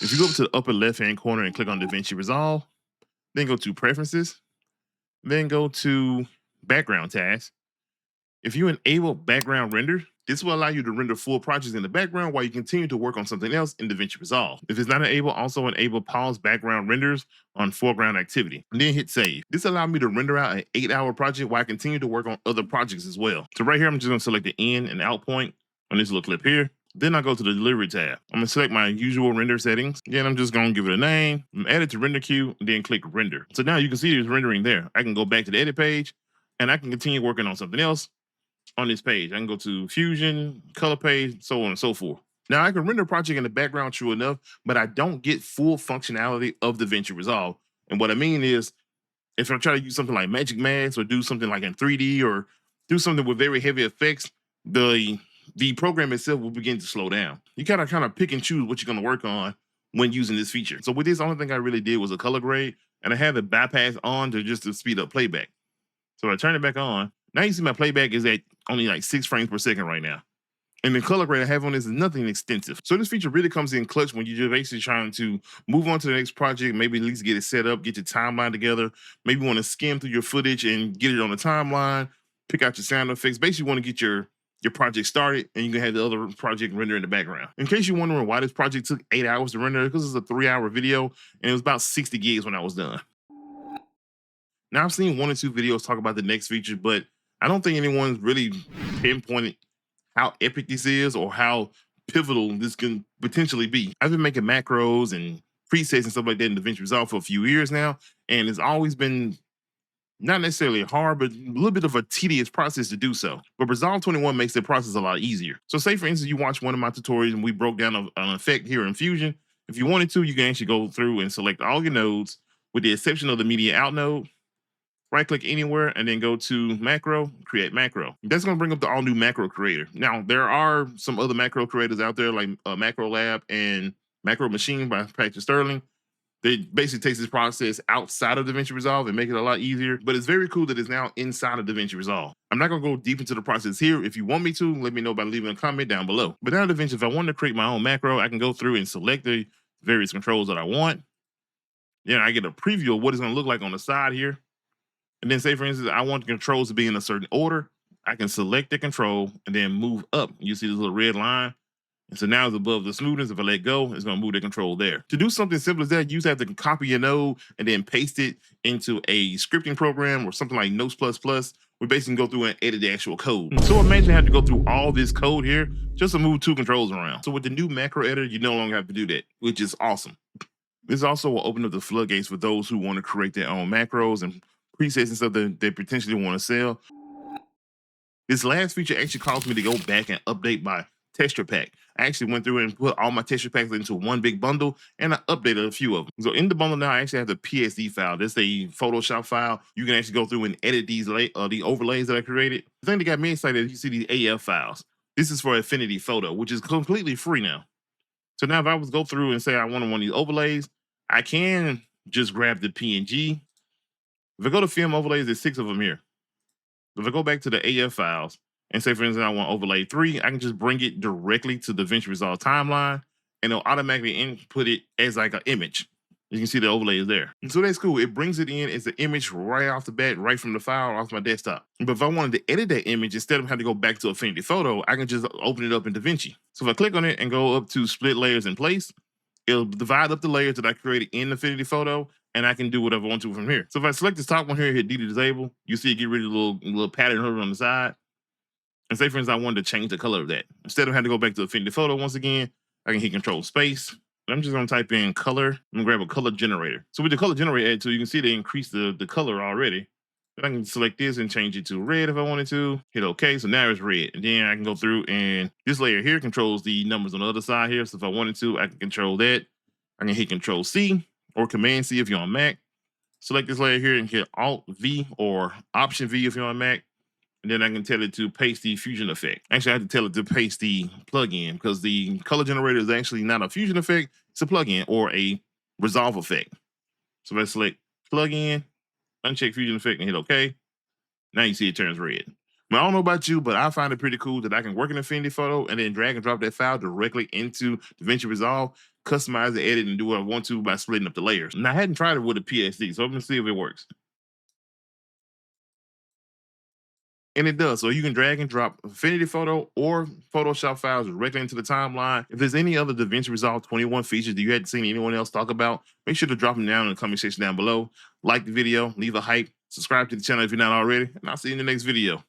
If you go up to the upper left-hand corner and click on Davinci Resolve, then go to Preferences, then go to Background Task. If you enable background render, this will allow you to render full projects in the background while you continue to work on something else in DaVinci Resolve. If it's not enabled, also enable pause background renders on foreground activity, and then hit save. This allowed me to render out an 8-hour project while I continue to work on other projects as well. So right here, I'm just gonna select the in and out point on this little clip here. Then I go to the delivery tab. I'm gonna select my usual render settings. Again, I'm just gonna give it a name, add it to render queue, and then click render. So now you can see it's rendering there. I can go back to the edit page and I can continue working on something else on this page. I can go to Fusion, color page, so on and so forth. Now I can render a project in the background, true enough, but I don't get full functionality of DaVinci Resolve. And what I mean is, if I try to use something like Magic Mask or do something like in 3D or do something with very heavy effects, the program itself will begin to slow down. You kind of pick and choose what you're going to work on when using this feature. So with this, the only thing I really did was a color grade, and I have the bypass on to speed up playback. So I turn it back on. Now you see my playback is at only like 6 frames per second right now. And the color grade I have on this is nothing extensive. So this feature really comes in clutch when you're basically trying to move on to the next project, maybe at least get it set up, get your timeline together, maybe want to skim through your footage and get it on the timeline, pick out your sound effects. Basically want to get your project started, and you can have the other project render in the background. In case you're wondering why this project took 8 hours to render, because it's a 3-hour video and it was about 60 gigs when I was done. Now I've seen 1 or 2 videos talk about the next feature, but I don't think anyone's really pinpointed how epic this is or how pivotal this can potentially be. I've been making macros and presets and stuff like that in DaVinci Resolve for a few years now, and it's always been not necessarily hard, but a little bit of a tedious process to do so. But Resolve 21 makes the process a lot easier. So say, for instance, you watch one of my tutorials and we broke down an effect here in Fusion. If you wanted to, you can actually go through and select all your nodes with the exception of the media out node, right click anywhere, and then go to macro, create macro. That's going to bring up the all new macro creator. Now, there are some other macro creators out there like Macro Lab and Macro Machine by Patrick Sterling. They basically takes this process outside of DaVinci Resolve and make it a lot easier, but it's very cool that it's now inside of DaVinci Resolve. I'm not gonna go deep into the process here. If you want me to, let me know by leaving a comment down below. But now DaVinci, if I wanted to create my own macro, I can go through and select the various controls that I want. Then I get a preview of what it's gonna look like on the side here. And then say, for instance, I want the controls to be in a certain order. I can select the control and then move up. You see this little red line? And so now it's above the smoothness. If I let go, it's going to move the control there. To do something simple as that, you just have to copy your node and then paste it into a scripting program or something like Notes++. We basically go through and edit the actual code. So imagine having to go through all this code here just to move 2 controls around. So with the new macro editor, you no longer have to do that, which is awesome. This also will open up the floodgates for those who want to create their own macros and presets and stuff that they potentially want to sell. This last feature actually caused me to go back and update my texture pack. I actually went through and put all my texture packs into one big bundle, and I updated a few of them. So in the bundle now, I actually have the PSD file. This is a Photoshop file. You can actually go through and edit these the overlays that I created. The thing that got me excited is you see these AF files. This is for Affinity Photo, which is completely free now. So now if I was go through and say I want one of these overlays, I can just grab the PNG. If I go to film overlays, there's 6 of them here. If I go back to the AF files and say, for instance, I want overlay 3, I can just bring it directly to the DaVinci Resolve timeline, and it'll automatically input it as like an image. You can see the overlay is there. And so that's cool. It brings it in as an image right off the bat, right from the file off my desktop. But if I wanted to edit that image, instead of having to go back to Affinity Photo, I can just open it up in DaVinci. So if I click on it and go up to split layers in place, it'll divide up the layers that I created in Affinity Photo, and I can do whatever I want to from here. So if I select this top one here, hit D to disable, you see it get rid of the little pattern hover on the side. And say, for instance, I wanted to change the color of that. Instead of having to go back to Affinity Photo once again, I can hit Control Space. I'm just gonna type in color. I'm gonna grab a color generator. So with the color generator added to, you can see they increased the color already. Then I can select this and change it to red if I wanted to. Hit OK, so now it's red. And then I can go through, and this layer here controls the numbers on the other side here. So if I wanted to, I can control that. I can hit Control C or Command C if you're on Mac. Select this layer here and hit Alt V or Option V if you're on Mac. And then I can tell it to paste the fusion effect. Actually, I have to tell it to paste the plugin because the color generator is actually not a fusion effect. It's a plugin or a resolve effect. So if I select plugin, uncheck fusion effect, and hit OK, now you see it turns red. Now, I don't know about you, but I find it pretty cool that I can work in Affinity Photo and then drag and drop that file directly into DaVinci Resolve. customize the edit and do what I want to by splitting up the layers. And I hadn't tried it with a PSD, so I'm gonna see if it works. And it does. So you can drag and drop Affinity Photo or Photoshop files directly into the timeline. If there's any other DaVinci Resolve 21 features that you hadn't seen anyone else talk about, make sure to drop them down in the comment section down below. Like the video, leave a hype, subscribe to the channel if you're not already, and I'll see you in the next video.